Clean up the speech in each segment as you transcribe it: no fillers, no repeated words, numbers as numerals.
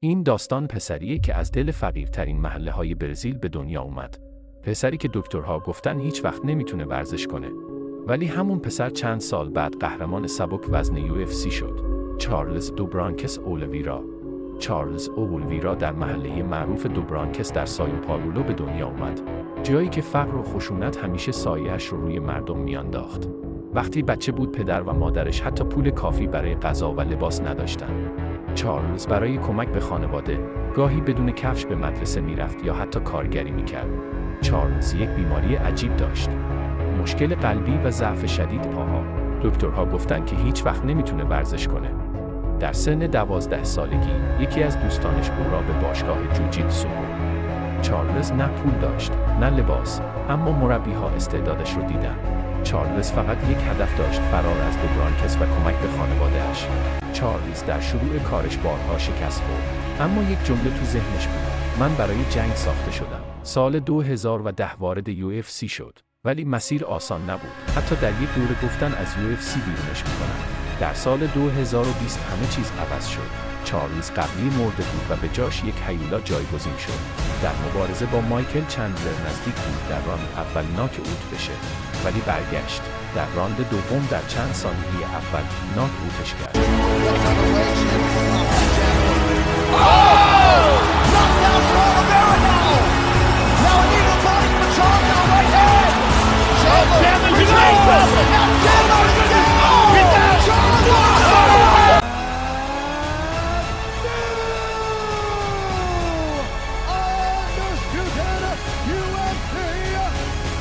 این داستان پسریه که از دل فقیرترین محله‌های برزیل به دنیا اومد. پسری که دکترها گفتن هیچ وقت نمیتونه ورزش کنه. ولی همون پسر چند سال بعد قهرمان سبک وزن UFC شد. چارلز دوبرانکس اولویرا. چارلز اولویرا در محله معروف دوبرانکس در سایو پائولو به دنیا اومد. جایی که فقر و خشونت همیشه سایه‌اش رو روی مردم میانداخت. وقتی بچه بود پدر و مادرش حتی پول کافی برای غذا و لباس نداشتن. چارلز برای کمک به خانواده گاهی بدون کفش به مدرسه میرفت یا حتی کارگری میکرد. چارلز یک بیماری عجیب داشت. مشکل قلبی و ضعف شدید پاها. دکترها گفتن که هیچ وقت نمیتونه ورزش کنه. در سن 12 سالگی یکی از دوستانش او را به باشگاه جوجیتسو برد. چارلز نه پول داشت، نه لباس، اما مربی‌ها استعدادش رو دیدن. چارلز فقط یک هدف داشت، فرار از دوبرانکس و کمک به خانواده‌اش. چارلز در شروع کارش بارها شکست خورد، اما یک جمله تو ذهنش بود: من برای جنگ ساخته شدم. سال 2010 وارد UFC شد، ولی مسیر آسان نبود. حتی در یک دوره گفتن از UFC بیرونش می‌کنن. در سال 2020 همه چیز عوض شد. چارلز قبلی مرده بود و به جاش یک هیولا جایگزین شد. در مبارزه با مایکل چندلر نزدیک بود در راند اول ناک اوت بشه، ولی برگشت. در راند دوم در چند ثانیه اول ناک اوتش کرد.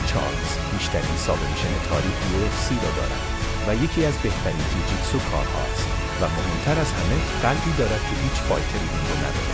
چارلز بیشترین سابمیشن تاریخ UFC را دارد و یکی از بهترین جوجیتسو کارها است و مهمتر از همه قلبی دارد که هیچ فایتری این رو ندارد.